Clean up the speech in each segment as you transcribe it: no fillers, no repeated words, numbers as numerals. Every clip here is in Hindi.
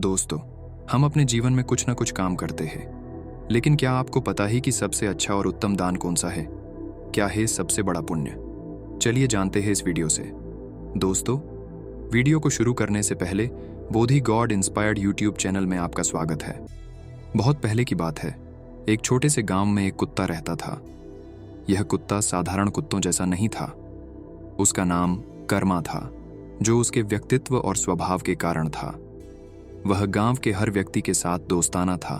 दोस्तों, हम अपने जीवन में कुछ ना कुछ काम करते हैं, लेकिन क्या आपको पता है कि सबसे अच्छा और उत्तम दान कौन सा है? क्या है सबसे बड़ा पुण्य? चलिए जानते हैं इस वीडियो से। दोस्तों, वीडियो को शुरू करने से पहले बोधि गॉड इंस्पायर्ड यूट्यूब चैनल में आपका स्वागत है। बहुत पहले की बात है, एक छोटे से गांव में एक कुत्ता रहता था। यह कुत्ता साधारण कुत्तों जैसा नहीं था। उसका नाम कर्मा था, जो उसके व्यक्तित्व और स्वभाव के कारण था। वह गांव के हर व्यक्ति के साथ दोस्ताना था,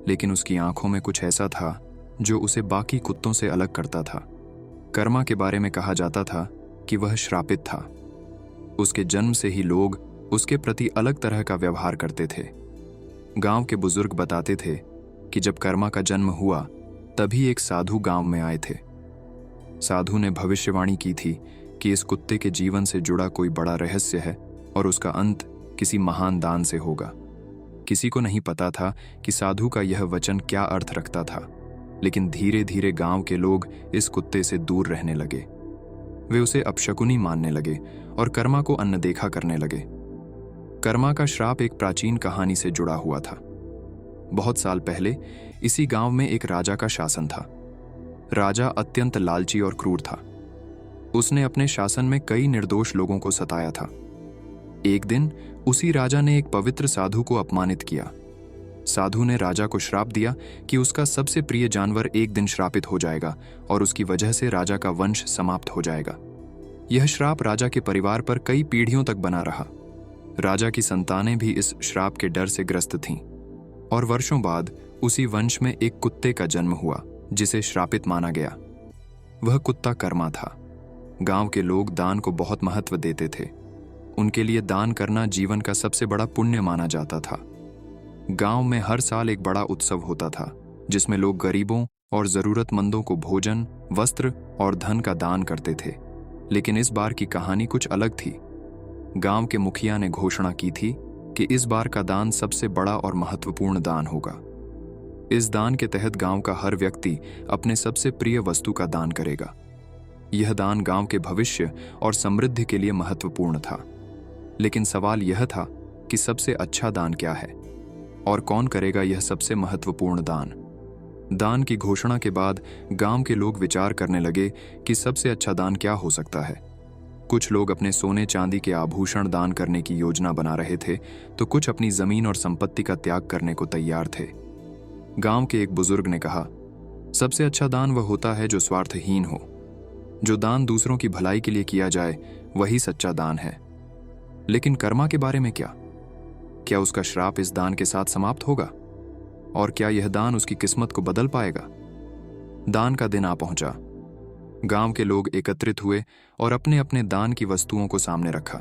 लेकिन उसकी आंखों में कुछ ऐसा था जो उसे बाकी कुत्तों से अलग करता था। कर्मा के बारे में कहा जाता था कि वह श्रापित था। उसके जन्म से ही लोग उसके प्रति अलग तरह का व्यवहार करते थे। गांव के बुजुर्ग बताते थे कि जब कर्मा का जन्म हुआ, तभी एक साधु गांव में आए थे। साधु ने भविष्यवाणी की थी कि इस कुत्ते के जीवन से जुड़ा कोई बड़ा रहस्य है और उसका अंत किसी महान दान से होगा। किसी को नहीं पता था कि साधु का यह वचन क्या अर्थ रखता था, लेकिन धीरे धीरे गांव के लोग इस कुत्ते से दूर रहने लगे। वे उसे अपशकुनी मानने लगे और कर्मा को अनदेखा करने लगे। कर्मा का श्राप एक प्राचीन कहानी से जुड़ा हुआ था। बहुत साल पहले इसी गांव में एक राजा का शासन था। राजा अत्यंत लालची और क्रूर था। उसने अपने शासन में कई निर्दोष लोगों को सताया था। एक दिन उसी राजा ने एक पवित्र साधु को अपमानित किया। साधु ने राजा को श्राप दिया कि उसका सबसे प्रिय जानवर एक दिन श्रापित हो जाएगा और उसकी वजह से राजा का वंश समाप्त हो जाएगा। यह श्राप राजा के परिवार पर कई पीढ़ियों तक बना रहा। राजा की संतानें भी इस श्राप के डर से ग्रस्त थीं और वर्षों बाद उसी वंश में एक कुत्ते का जन्म हुआ जिसे श्रापित माना गया। वह कुत्ता कर्मा था। गांव के लोग दान को बहुत महत्व देते थे। उनके लिए दान करना जीवन का सबसे बड़ा पुण्य माना जाता था। गांव में हर साल एक बड़ा उत्सव होता था, जिसमें लोग गरीबों और जरूरतमंदों को भोजन, वस्त्र और धन का दान करते थे। लेकिन इस बार की कहानी कुछ अलग थी। गांव के मुखिया ने घोषणा की थी कि इस बार का दान सबसे बड़ा और महत्वपूर्ण दान होगा। इस दान के तहत गांव का हर व्यक्ति अपने सबसे प्रिय वस्तु का दान करेगा। यह दान गांव के भविष्य और समृद्धि के लिए महत्वपूर्ण था। लेकिन सवाल यह था कि सबसे अच्छा दान क्या है और कौन करेगा यह सबसे महत्वपूर्ण दान। दान की घोषणा के बाद गांव के लोग विचार करने लगे कि सबसे अच्छा दान क्या हो सकता है। कुछ लोग अपने सोने चांदी के आभूषण दान करने की योजना बना रहे थे, तो कुछ अपनी जमीन और संपत्ति का त्याग करने को तैयार थे। गांव के एक बुजुर्ग ने कहा, सबसे अच्छा दान वह होता है जो स्वार्थहीन हो। जो दान दूसरों की भलाई के लिए किया जाए, वही सच्चा दान है। लेकिन कर्मा के बारे में क्या उसका श्राप इस दान के साथ समाप्त होगा? और क्या यह दान उसकी किस्मत को बदल पाएगा? दान का दिन आ पहुंचा। गांव के लोग एकत्रित हुए और अपने अपने दान की वस्तुओं को सामने रखा।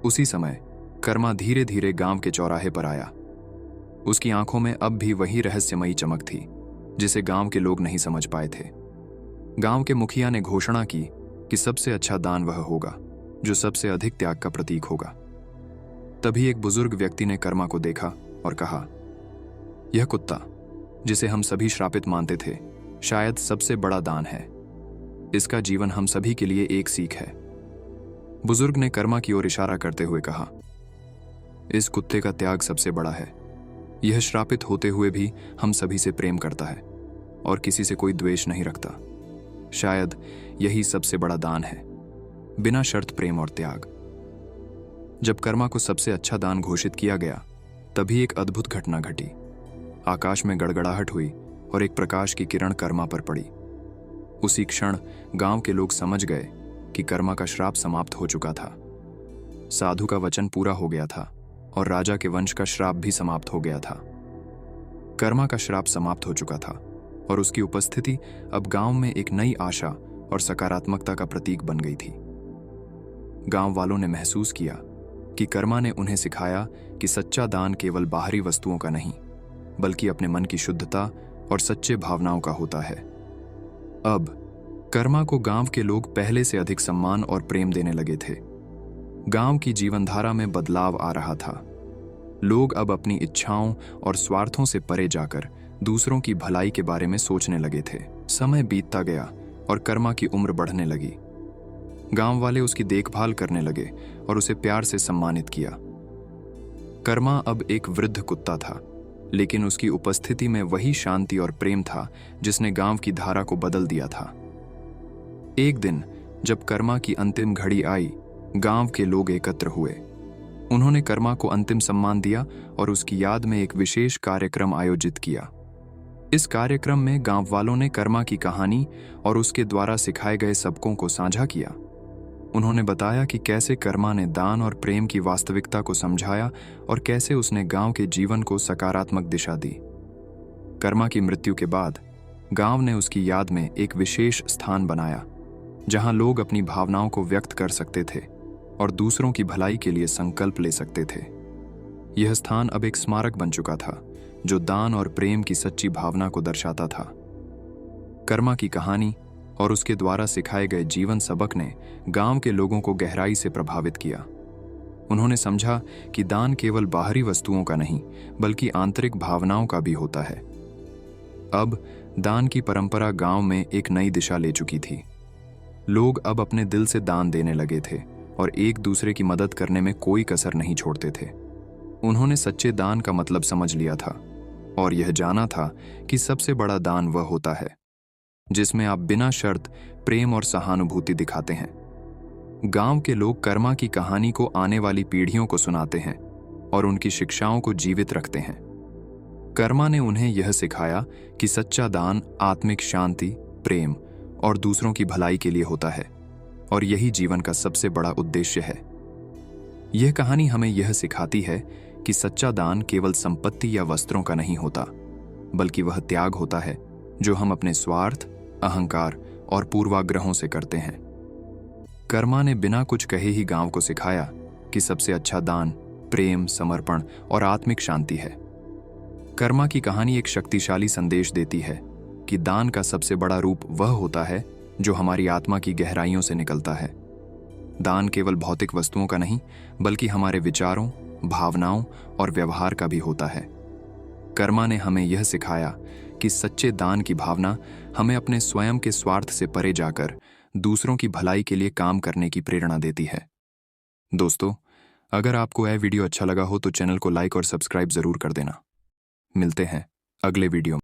उसी समय कर्मा धीरे धीरे गांव के चौराहे पर आया। उसकी आंखों में अब भी वही रहस्यमयी चमक थी जिसे गांव के लोग नहीं समझ पाए थे। गांव के मुखिया ने घोषणा की कि सबसे अच्छा दान वह होगा जो सबसे अधिक त्याग का प्रतीक होगा। तभी एक बुजुर्ग व्यक्ति ने कर्मा को देखा और कहा, यह कुत्ता जिसे हम सभी श्रापित मानते थे, शायद सबसे बड़ा दान है। इसका जीवन हम सभी के लिए एक सीख है। बुजुर्ग ने कर्मा की ओर इशारा करते हुए कहा, इस कुत्ते का त्याग सबसे बड़ा है। यह श्रापित होते हुए भी हम सभी से प्रेम करता है और किसी से कोई द्वेष नहीं रखता। शायद यही सबसे बड़ा दान है, बिना शर्त प्रेम और त्याग। जब कर्मा को सबसे अच्छा दान घोषित किया गया, तभी एक अद्भुत घटना घटी। आकाश में गड़गड़ाहट हुई और एक प्रकाश की किरण कर्मा पर पड़ी। उसी क्षण गांव के लोग समझ गए कि कर्मा का श्राप समाप्त हो चुका था। साधु का वचन पूरा हो गया था और राजा के वंश का श्राप भी समाप्त हो गया था। कर्मा का श्राप समाप्त हो चुका था और उसकी उपस्थिति अब गांव में एक नई आशा और सकारात्मकता का प्रतीक बन गई थी। गांव वालों ने महसूस किया कि कर्मा ने उन्हें सिखाया कि सच्चा दान केवल बाहरी वस्तुओं का नहीं, बल्कि अपने मन की शुद्धता और सच्चे भावनाओं का होता है। अब कर्मा को गांव के लोग पहले से अधिक सम्मान और प्रेम देने लगे थे। गांव की जीवनधारा में बदलाव आ रहा था। लोग अब अपनी इच्छाओं और स्वार्थों से परे जाकर दूसरों की भलाई के बारे में सोचने लगे थे। समय बीतता गया और कर्मा की उम्र बढ़ने लगी। गांव वाले उसकी देखभाल करने लगे और उसे प्यार से सम्मानित किया। कर्मा अब एक वृद्ध कुत्ता था, लेकिन उसकी उपस्थिति में वही शांति और प्रेम था जिसने गांव की धारा को बदल दिया था। एक दिन जब कर्मा की अंतिम घड़ी आई, गांव के लोग एकत्र हुए। उन्होंने कर्मा को अंतिम सम्मान दिया और उसकी याद में एक विशेष कार्यक्रम आयोजित किया। इस कार्यक्रम में गांव वालों ने कर्मा की कहानी और उसके द्वारा सिखाए गए सबकों को साझा किया। उन्होंने बताया कि कैसे कर्मा ने दान और प्रेम की वास्तविकता को समझाया और कैसे उसने गांव के जीवन को सकारात्मक दिशा दी। कर्मा की मृत्यु के बाद गांव ने उसकी याद में एक विशेष स्थान बनाया, जहां लोग अपनी भावनाओं को व्यक्त कर सकते थे और दूसरों की भलाई के लिए संकल्प ले सकते थे। यह स्थान अब एक स्मारक बन चुका था, जो दान और प्रेम की सच्ची भावना को दर्शाता था। कर्मा की कहानी और उसके द्वारा सिखाए गए जीवन सबक ने गांव के लोगों को गहराई से प्रभावित किया। उन्होंने समझा कि दान केवल बाहरी वस्तुओं का नहीं, बल्कि आंतरिक भावनाओं का भी होता है। अब दान की परंपरा गांव में एक नई दिशा ले चुकी थी। लोग अब अपने दिल से दान देने लगे थे और एक दूसरे की मदद करने में कोई कसर नहीं छोड़ते थे। उन्होंने सच्चे दान का मतलब समझ लिया था और यह जाना था कि सबसे बड़ा दान वह होता है जिसमें आप बिना शर्त प्रेम और सहानुभूति दिखाते हैं। गांव के लोग कर्मा की कहानी को आने वाली पीढ़ियों को सुनाते हैं और उनकी शिक्षाओं को जीवित रखते हैं। कर्मा ने उन्हें यह सिखाया कि सच्चा दान आत्मिक शांति, प्रेम और दूसरों की भलाई के लिए होता है और यही जीवन का सबसे बड़ा उद्देश्य है। यह कहानी हमें यह सिखाती है कि सच्चा दान केवल संपत्ति या वस्त्रों का नहीं होता, बल्कि वह त्याग होता है जो हम अपने स्वार्थ, अहंकार और पूर्वाग्रहों से करते हैं। कर्मा ने बिना कुछ कहे ही गांव को सिखाया कि सबसे अच्छा दान प्रेम, समर्पण और आत्मिक शांति है। कर्मा की कहानी एक शक्तिशाली संदेश देती है कि दान का सबसे बड़ा रूप वह होता है जो हमारी आत्मा की गहराइयों से निकलता है। दान केवल भौतिक वस्तुओं का नहीं, बल्कि हमारे विचारों, भावनाओं और व्यवहार का भी होता है। कर्मा ने हमें यह सिखाया कि सच्चे दान की भावना हमें अपने स्वयं के स्वार्थ से परे जाकर दूसरों की भलाई के लिए काम करने की प्रेरणा देती है। दोस्तों, अगर आपको यह वीडियो अच्छा लगा हो तो चैनल को लाइक और सब्सक्राइब जरूर कर देना। मिलते हैं अगले वीडियो में।